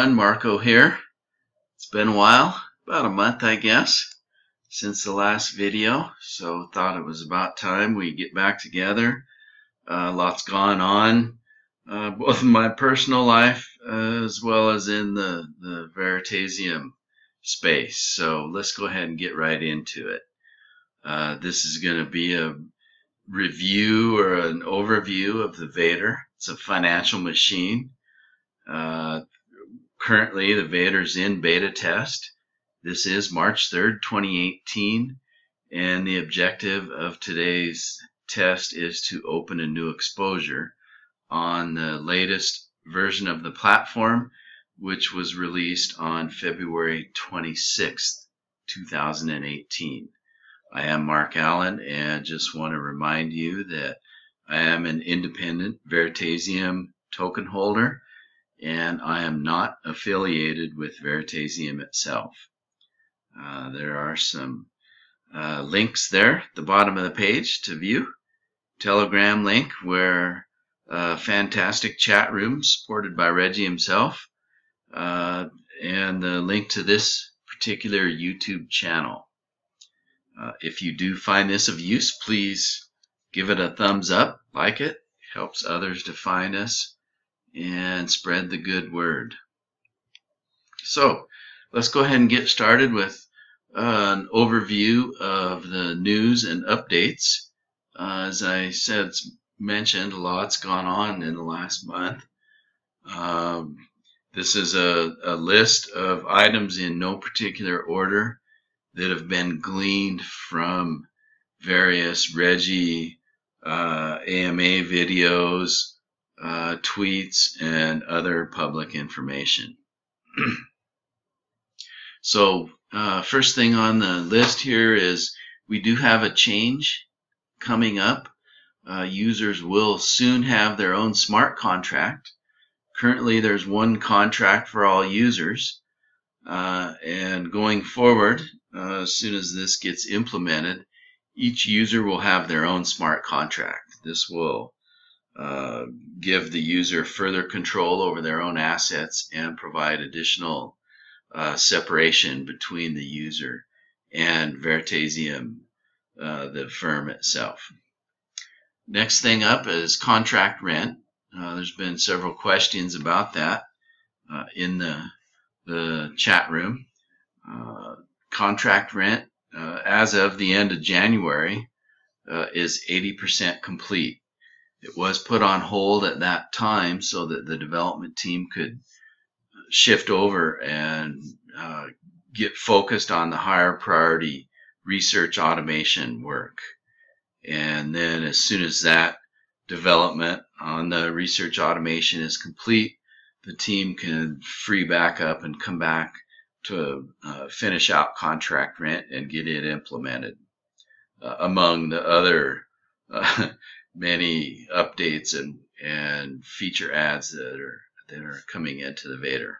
everyone, Marco here. It's been a while, about a month I guess, since the last video, so thought it was about time we get back together. Lots gone on, both in my personal life as well as in the Veritaseum space, so let's go ahead and get right into it. This is going to be a review or an overview of the Vader. It's a financial machine. Currently, the Vader's in beta test. This is March 3rd, 2018, and the objective of today's test is to open a new exposure on the latest version of the platform, which was released on February 26th, 2018. I am Mark Allen, and just want to remind you that I am an independent Veritaseum token holder, and I am not affiliated with Veritaseum itself. There are some links there at the bottom of the page to view. Telegram link where a fantastic chat room supported by Reggie himself, and the link to this particular YouTube channel. If you do find this of use, please give it a thumbs up, like it, helps others to find us and spread the good word. So let's go ahead and get started with an overview of the news and updates. As I mentioned, a lot's gone on in the last month. This is a list of items in no particular order that have been gleaned from various Reggie AMA videos, tweets, and other public information. So first thing on the list here is we do have a change coming up. Users will soon have their own smart contract. Currently there's one contract for all users, and going forward, as soon as this gets implemented, each user will have their own smart contract. This will give the user further control over their own assets and provide additional separation between the user and Veritaseum, the firm itself. Next thing up is contract rent. There's been several questions about that in the chat room. Contract rent, as of the end of January, is 80% complete. It was put on hold at that time so that the development team could shift over and get focused on the higher priority research automation work. And then as soon as that development on the research automation is complete, the team can free back up and come back to finish out contract rent and get it implemented, among the other many updates and feature adds that are coming into the Vader.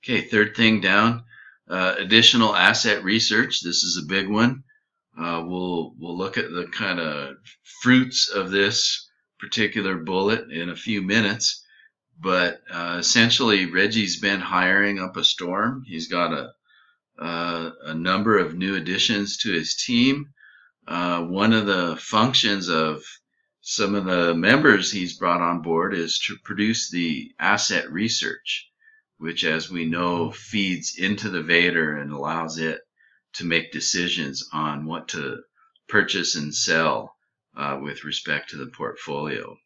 Okay, third thing down, additional asset research. This is a big one. We'll look at the kind of fruits of this particular bullet in a few minutes. But essentially, Reggie's been hiring up a storm. He's got a number of new additions to his team. One of the functions of some of the members he's brought on board is to produce the asset research, which, as we know, feeds into the Vader and allows it to make decisions on what to purchase and sell with respect to the portfolio.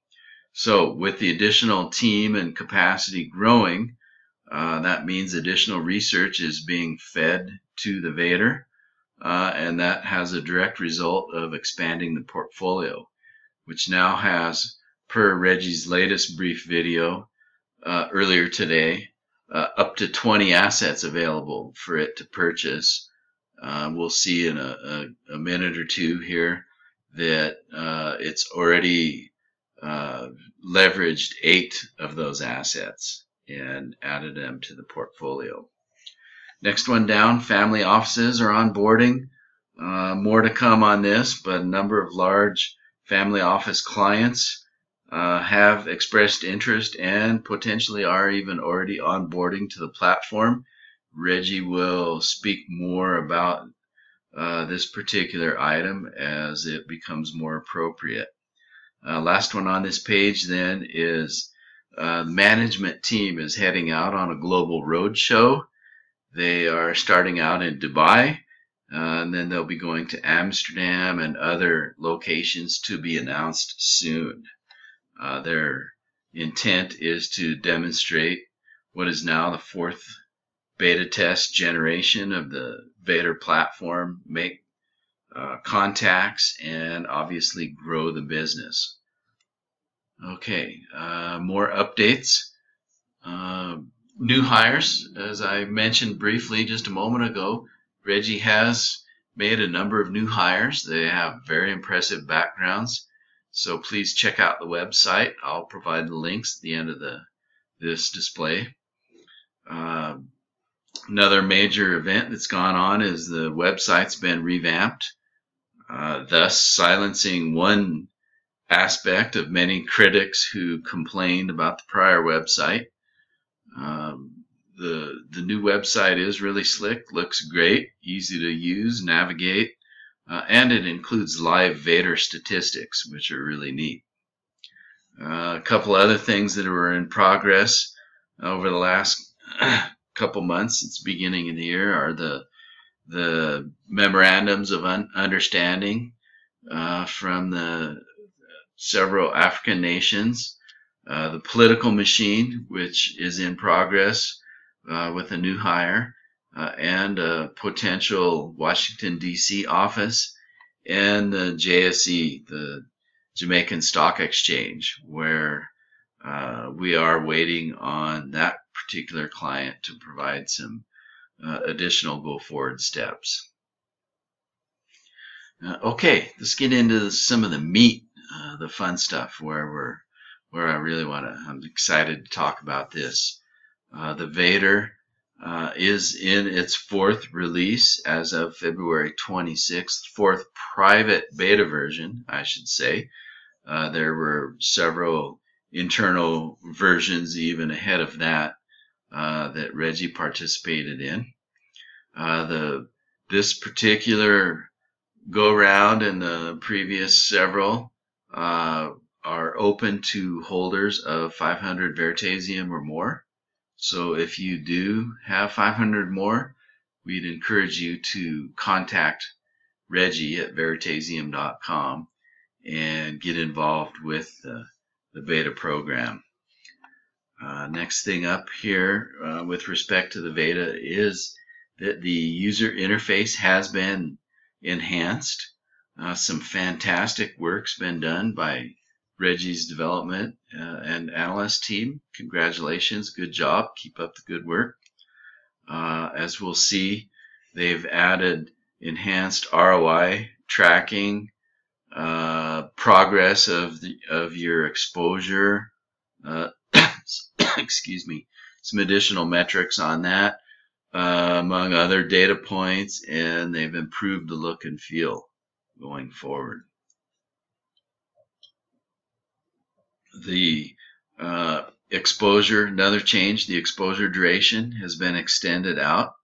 So with the additional team and capacity growing, that means additional research is being fed to the Vader, and that has a direct result of expanding the portfolio, which now has, per Reggie's latest brief video earlier today, up to 20 assets available for it to purchase. We'll see in a minute or two here that it's already leveraged 8 of those assets and added them to the portfolio. Next one down, family offices are onboarding. More to come on this, but a number of large family office clients have expressed interest and potentially are even already onboarding to the platform. Reggie will speak more about this particular item as it becomes more appropriate. Last one on this page then is the management team is heading out on a global road show. They are starting out in Dubai, and then they'll be going to Amsterdam and other locations to be announced soon. Their intent is to demonstrate what is now the fourth beta test generation of the Vader platform, make contacts, and obviously grow the business. Okay, more updates. New hires, as I mentioned briefly just a moment ago, Reggie has made a number of new hires. They have very impressive backgrounds. So please check out the website. I'll provide the links at the end of this display. Another major event that's gone on is the website's been revamped, thus silencing one aspect of many critics who complained about the prior website. The new website is really slick, looks great, easy to use, navigate, and it includes live Vader statistics, which are really neat. A couple other things that were in progress over the last couple months, it's the beginning of the year, are the memorandums of understanding from the several African nations, the political machine, which is in progress with a new hire, and a potential Washington, D.C. office, and the JSE, the Jamaican Stock Exchange, where we are waiting on that particular client to provide some additional go-forward steps. Okay, let's get into some of the meat, the fun stuff, where I really I'm excited to talk about this. The VeADIR is in its fourth release as of February 26th, fourth private beta version, I should say. There were several internal versions even ahead of that that Reggie participated in. This particular go round and the previous several are open to holders of 500 Veritaseum or more. So if you do have 500 more, we'd encourage you to contact Reggie at Veritaseum.com and get involved with the beta program. Next thing up here with respect to the beta is that the user interface has been enhanced. Some fantastic work's been done by Reggie's development and analyst team. Congratulations, good job, keep up the good work. As we'll see, they've added enhanced ROI tracking, progress of your exposure, excuse me, some additional metrics on that, among other data points, and they've improved the look and feel going forward. The exposure, another change, the exposure duration has been extended out.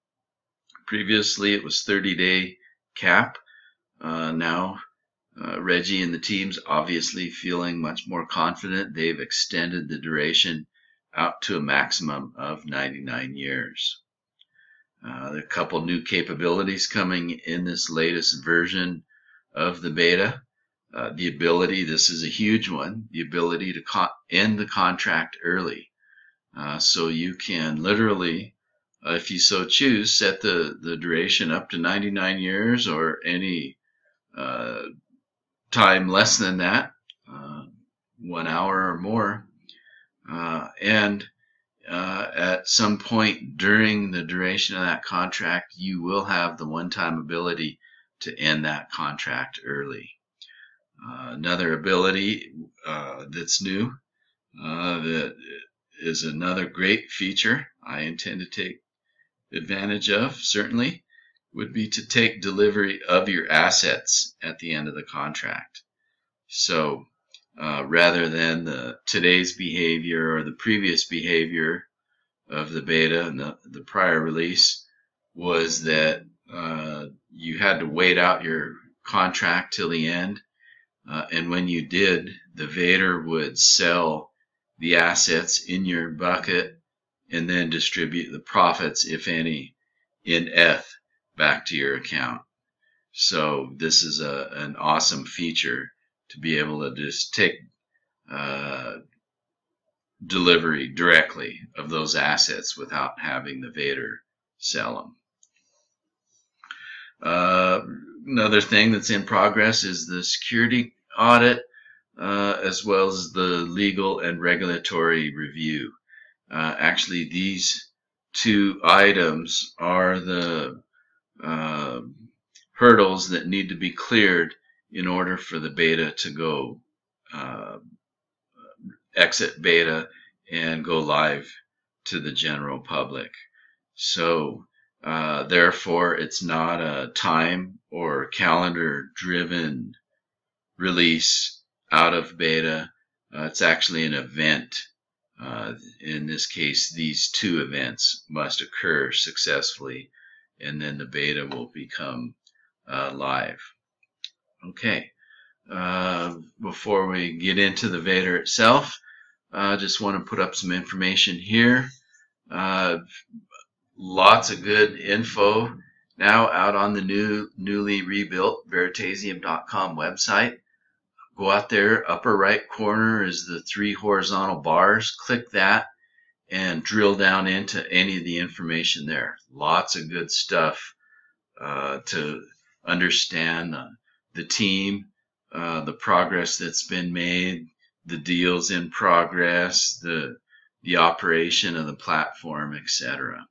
Previously it was 30-day cap. Now Reggie and the team's obviously feeling much more confident. They've extended the duration out to a maximum of 99 years. There are a couple new capabilities coming in this latest version of the beta. The ability, this is a huge one, the ability to end the contract early. So you can literally, if you so choose, set the duration up to 99 years or any time less than that, 1 hour or more. And at some point during the duration of that contract, you will have the one-time ability to end that contract early. Another ability that's new, that is another great feature I intend to take advantage of, certainly, would be to take delivery of your assets at the end of the contract. So rather than today's behavior or the previous behavior of the beta and the prior release was that you had to wait out your contract till the end. And when you did, the Vader would sell the assets in your bucket and then distribute the profits, if any, in ETH back to your account. So this is an awesome feature to be able to just take delivery directly of those assets without having the Vader sell them. Another thing that's in progress is the security audit, as well as the legal and regulatory review. Actually, these two items are the hurdles that need to be cleared in order for the beta to go exit beta and go live to the general public. So therefore, it's not a time or calendar driven release out of beta. It's actually an event. In this case, these two events must occur successfully, and then the beta will become live. Okay. Before we get into the VeADIR itself, I just want to put up some information here. Lots of good info now out on the newly rebuilt Veritaseum.com website. Go out there, upper right corner is the 3 horizontal bars. Click that and drill down into any of the information there. Lots of good stuff to understand the team, the progress that's been made, the deals in progress, the operation of the platform, etc.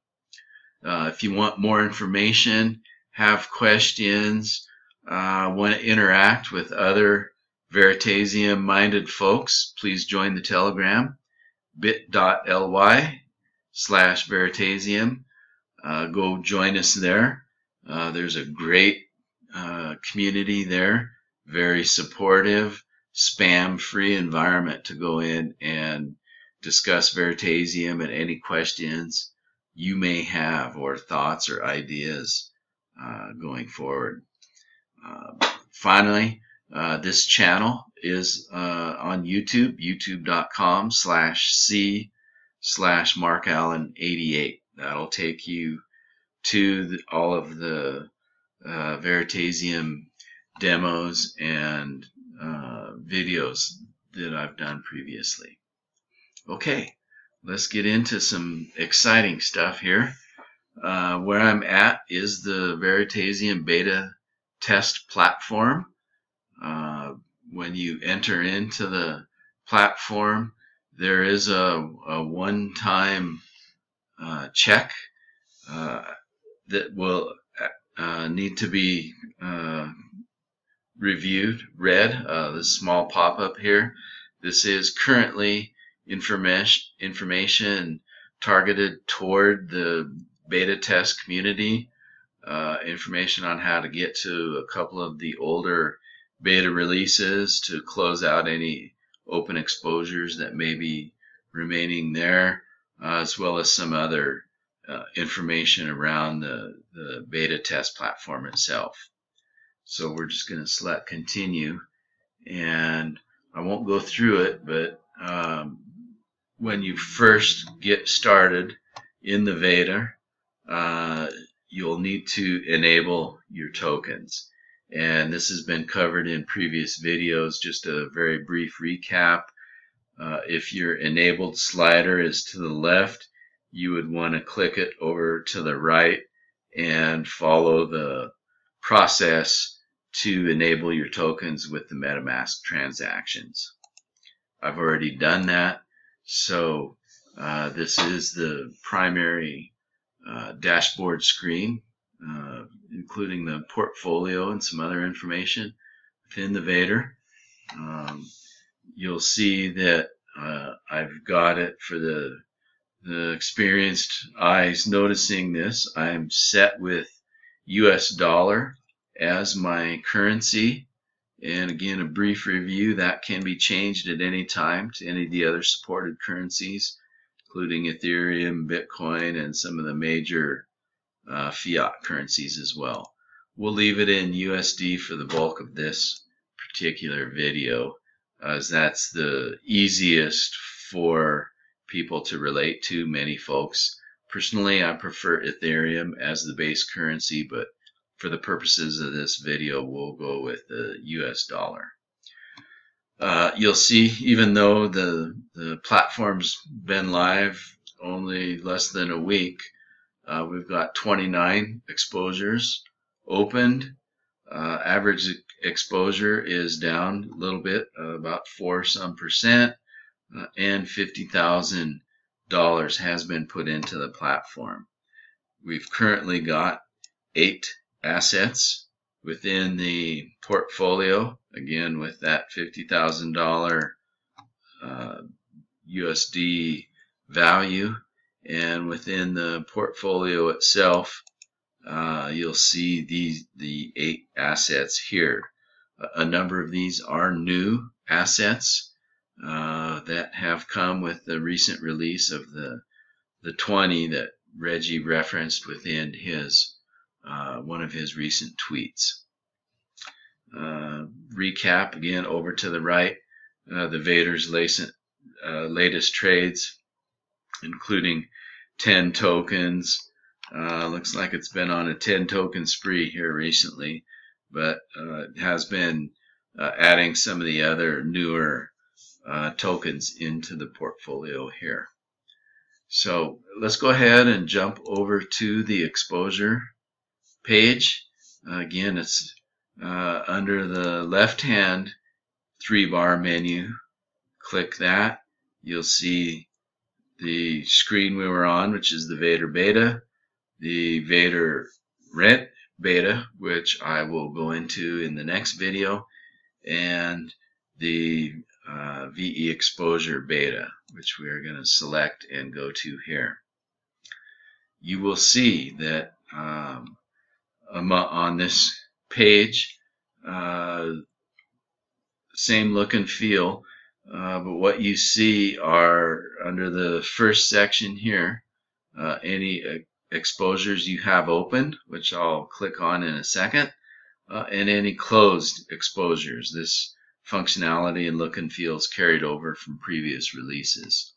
If you want more information, have questions, want to interact with other Veritasium-minded folks, please join the Telegram, bit.ly/Veritasium. Go join us there. There's a great community there, very supportive, spam-free environment to go in and discuss Veritasium and any questions you may have or thoughts or ideas going forward. Finally, this channel is on YouTube, youtube.com/c/MarkAllen88. That'll take you to all of the Veritasium demos and videos that I've done previously. Okay, let's get into some exciting stuff here. Where I'm at is the Veritasium beta test platform. When you enter into the platform, there is a one-time check that will need to be read. This small pop-up here. This is currently information targeted toward the beta test community. Information on how to get to a couple of the older beta releases to close out any open exposures that may be remaining there, as well as some other information around the beta test platform itself. So we're just going to select continue, and I won't go through it, but when you first get started in the VeADIR, you'll need to enable your tokens. And this has been covered in previous videos. Just a very brief recap. If your enabled slider is to the left, you would want to click it over to the right and follow the process to enable your tokens with the MetaMask transactions. I've already done that, so this is the primary dashboard screen, including the portfolio and some other information within the VeADIR. You'll see that I've got it for the experienced eyes noticing this. I'm set with US dollar as my currency And again, a brief review that can be changed at any time to any of the other supported currencies, including Ethereum, Bitcoin, and some of the major fiat currencies as well. We'll leave it in USD for the bulk of this particular video, as that's the easiest for people to relate to, many folks. Personally, I prefer Ethereum as the base currency, but for the purposes of this video, we'll go with the US dollar. You'll see, even though the platform's been live only less than a week, we've got 29 exposures opened. Average exposure is down a little bit, about 4% and $50,000 has been put into the platform. We've currently got 8 assets within the portfolio, again with that $50,000 USD value. And within the portfolio itself, you'll see the 8 assets here. A number of these are new assets that have come with the recent release of the 20 that Reggie referenced within his one of his recent tweets. Recap again over to the right, the Vader's latest trades, including 10 tokens. Looks like it's been on a 10 token spree here recently, but it has been adding some of the other newer tokens into the portfolio here. So let's go ahead and jump over to the exposure page. Again, it's under the left-hand 3-bar menu. Click that. You'll see the screen we were on, which is the Vader beta, the Vader rent beta, which I will go into in the next video, and the VE exposure beta, which we are going to select and go to here. You will see that on this page, same look and feel, but what you see are under the first section here, any exposures you have opened, which I'll click on in a second, and any closed exposures. This functionality and look and feel is carried over from previous releases.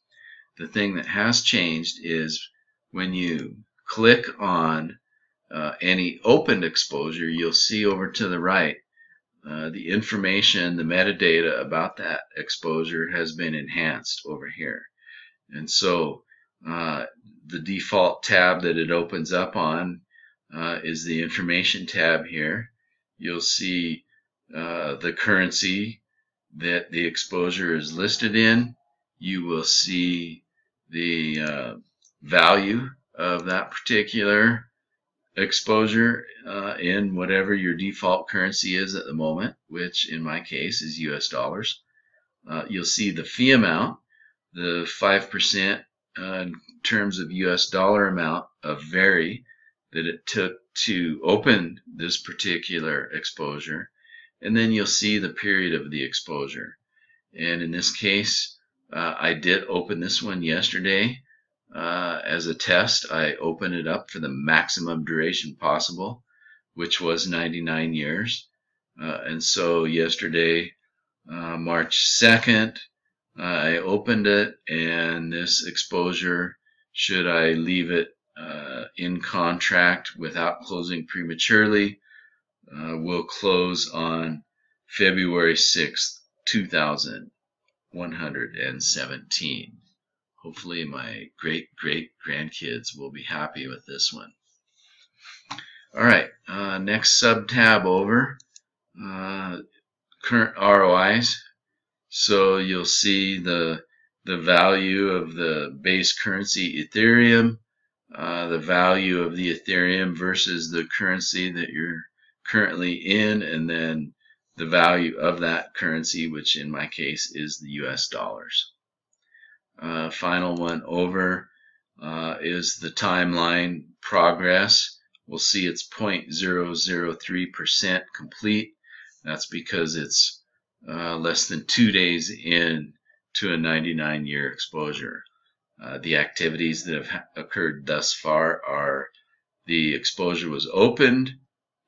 The thing that has changed is when you click on any opened exposure, you'll see over to the right the information, the metadata about that exposure has been enhanced over here. And so the default tab that it opens up on is the information tab here. You'll see the currency that the exposure is listed in. You will see the value of that particular exposure in whatever your default currency is at the moment, which in my case is US dollars. You'll see the fee amount, the 5% in terms of US dollar amount of Veri that it took to open this particular exposure, and then you'll see the period of the exposure. And in this case, I did open this one yesterday as a test. I opened it up for the maximum duration possible, which was 99 years. And so yesterday, March 2nd, I opened it, and this exposure, should I leave it in contract without closing prematurely, will close on February 6th, 2117. Hopefully my great-great-grandkids will be happy with this one. All right, next sub-tab over, current ROIs. So you'll see the value of the base currency Ethereum, the value of the Ethereum versus the currency that you're currently in, and then the value of that currency, which in my case is the US dollars. Final one over is the timeline progress. We'll see it's 0.003% complete. That's because it's less than 2 days in to a 99-year exposure. The activities that have occurred thus far are the exposure was opened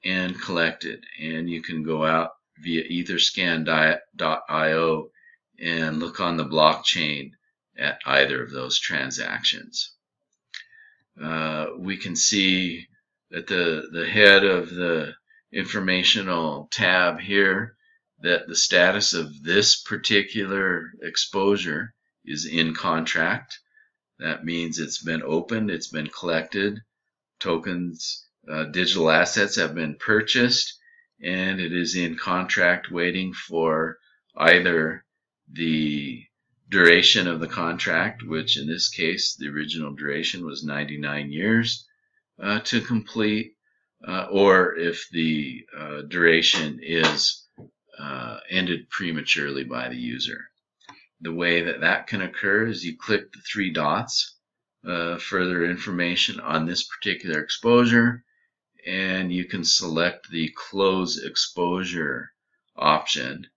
and collected, and you can go out via etherscan.io and look on the blockchain at either of those transactions. We can see at the head of the informational tab here that the status of this particular exposure is in contract. That means it's been opened, it's been collected, tokens, digital assets have been purchased, and it is in contract waiting for either the duration of the contract, which in this case the original duration was 99 years, to complete, or if the duration is ended prematurely by the user. The way that can occur is you click the 3 dots, further information on this particular exposure, and you can select the close exposure option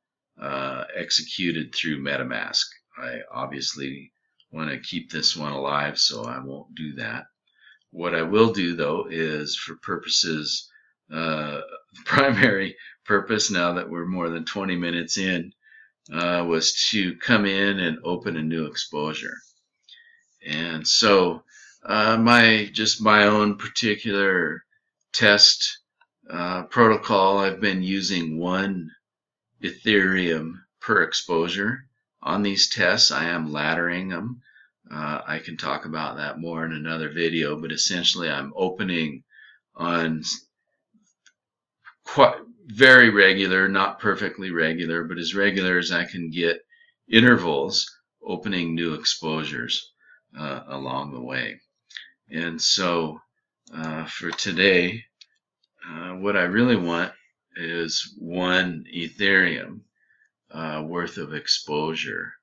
executed through MetaMask. I obviously want to keep this one alive, so I won't do that. What I will do though is, for purposes, primary purpose now that we're more than 20 minutes in, was to come in and open a new exposure. And so just my own particular test protocol, I've been using 1 Ethereum per exposure. On these tests, I am laddering them. I can talk about that more in another video, but essentially I'm opening on quite very regular, not perfectly regular, but as regular as I can get intervals, opening new exposures along the way. And so for today, what I really want is 1 Ethereum worth of exposure.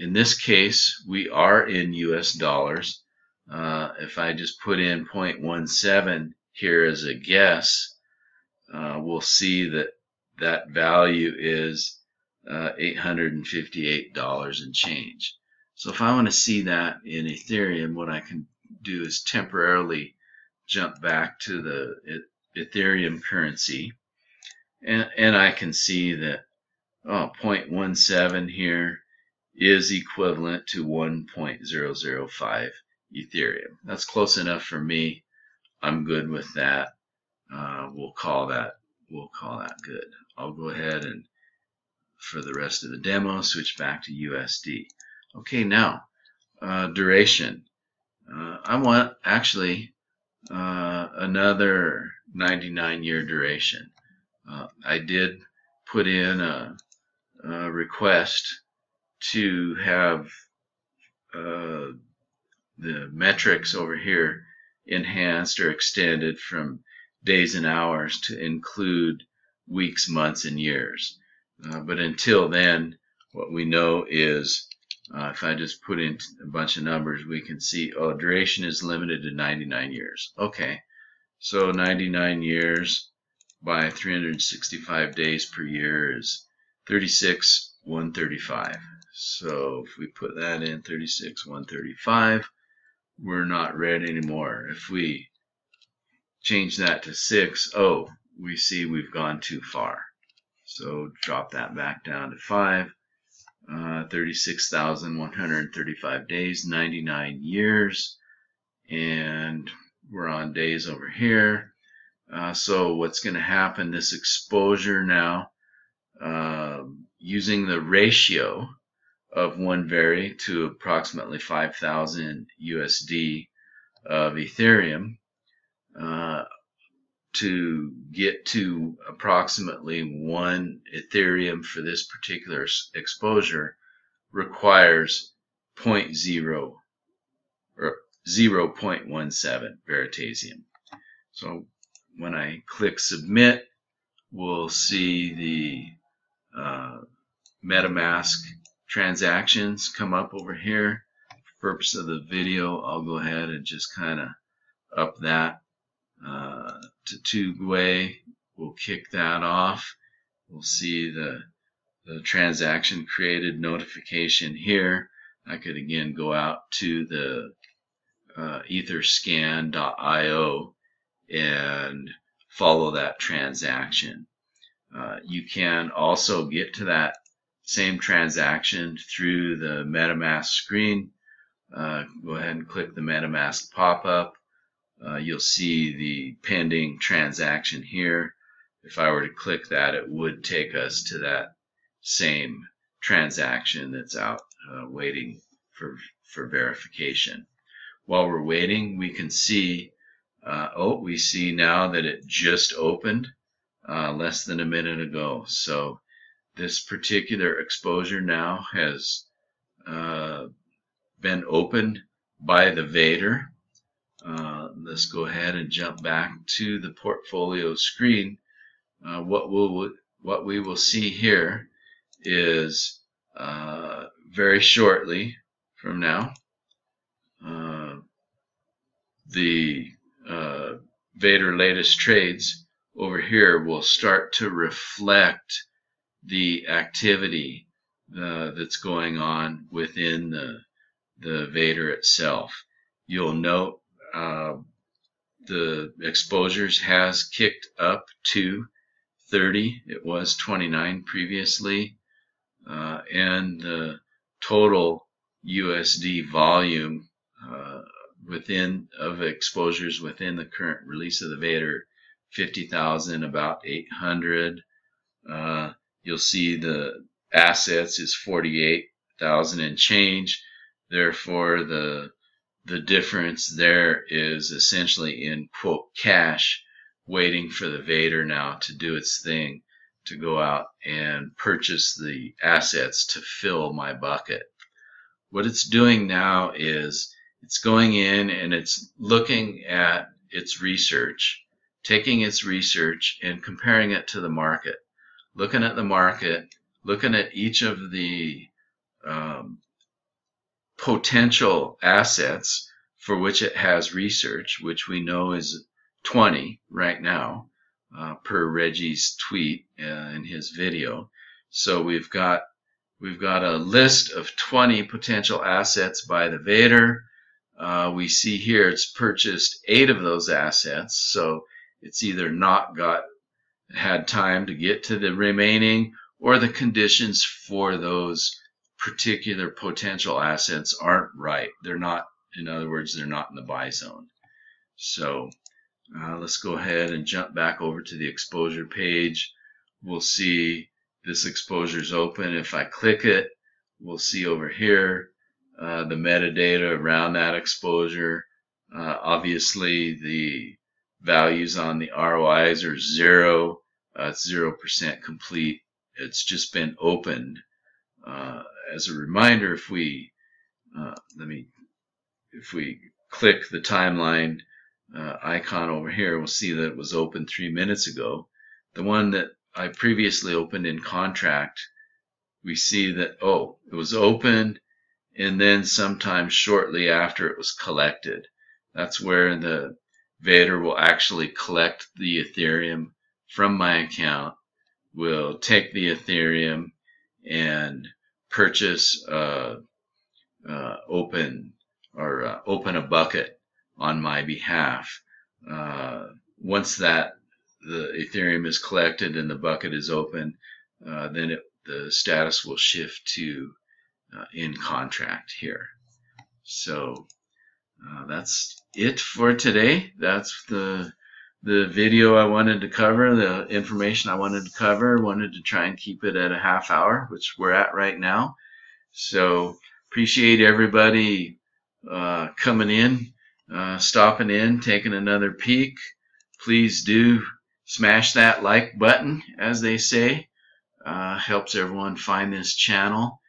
In this case, we are in US dollars. If I just put in 0.17 here as a guess, we'll see that value is $858 and change. So if I want to see that in Ethereum, what I can do is temporarily jump back to the Ethereum currency, and I can see that 0.17 here is equivalent to 1.005 Ethereum. That's close enough for me. I'm good with that. We'll call that good. I'll go ahead and, for the rest of the demo, switch back to USD. Okay, now duration. I want actually another 99-year duration. I did put in a request to have the metrics over here enhanced or extended from days and hours to include weeks, months, and years. But until then, what we know is, if I just put in a bunch of numbers, we can see, duration is limited to 99 years. Okay, so 99 years by 365 days per year is 36,135. So if we put that in, 36,135, we're not red anymore. If we change that to 6, we see we've gone too far. So drop that back down to 5. 36,135 days, 99 years, and we're on days over here. So what's going to happen, this exposure now, using the ratio of 1 Veri to approximately 5,000 USD of Ethereum, to get to approximately 1 Ethereum for this particular exposure requires 0.0 or 0.17 Veritaseum. So when I click submit, we'll see the MetaMask transactions come up over here. For the purpose of the video, I'll go ahead and just kind of up that to two-way. We'll kick that off, we'll see the transaction created notification here. I could again go out to the etherscan.io and follow that transaction. You can also get to that same transaction through the MetaMask screen. Go ahead and click the MetaMask pop-up. You'll see the pending transaction here. If I were to click that, it would take us to that same transaction that's out waiting for verification. While we're waiting, we can see, we see now that it just opened less than a minute ago. So this particular exposure now has been opened by the Vader. Let's go ahead and jump back to the portfolio screen. What we will see here is very shortly from now, the Vader latest trades over here will start to reflect the activity that's going on within the Vader itself. You'll note the exposures has kicked up to 30. It was 29 previously, and the total USD volume of exposures within the current release of the Vader, 50,000, about 800. You'll see the assets is 48,000 and change. Therefore, the difference there is essentially in quote cash, waiting for the Vader now to do its thing, to go out and purchase the assets to fill my bucket. What it's doing now is it's going in and it's looking at its research, taking its research and comparing it to the market, looking at the market, looking at each of the potential assets for which it has research, which we know is 20 right now, per Reggie's tweet in his video. So we've got a list of 20 potential assets by the Vader. We see here it's purchased 8 of those assets, so it's either not had time to get to the remaining, or the conditions for those particular potential assets aren't right. They're not, in other words, they're not in the buy zone. So let's go ahead and jump back over to the exposure page. We'll see this exposure is open. If I click it, we'll see over here the metadata around that exposure. Obviously, the values on the ROIs are 0. It's 0% complete. It's just been opened. As a reminder, if we click the timeline icon over here, we'll see that it was opened 3 minutes ago. The one that I previously opened in contract, we see that, it was opened and then sometime shortly after it was collected. That's where the Vader will actually collect the Ethereum from my account, will take the Ethereum and purchase open a bucket on my behalf. Once the Ethereum is collected and the bucket is open, then the status will shift to in contract here. So that's it for today. That's the video I wanted to cover, the information I wanted to cover. Wanted to try and keep it at a half hour, which we're at right now. So appreciate everybody coming in, stopping in, taking another peek. Please do smash that like button, as they say. Helps everyone find this channel,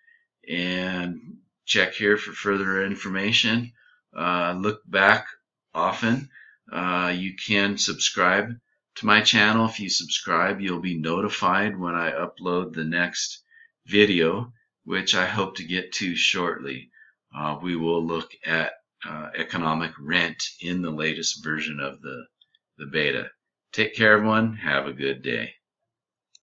and check here for further information. Look back often. You can subscribe to my channel. If you subscribe, you'll be notified when I upload the next video, which I hope to get to shortly. We will look at economic rent in the latest version of the beta. Take care, everyone. Have a good day.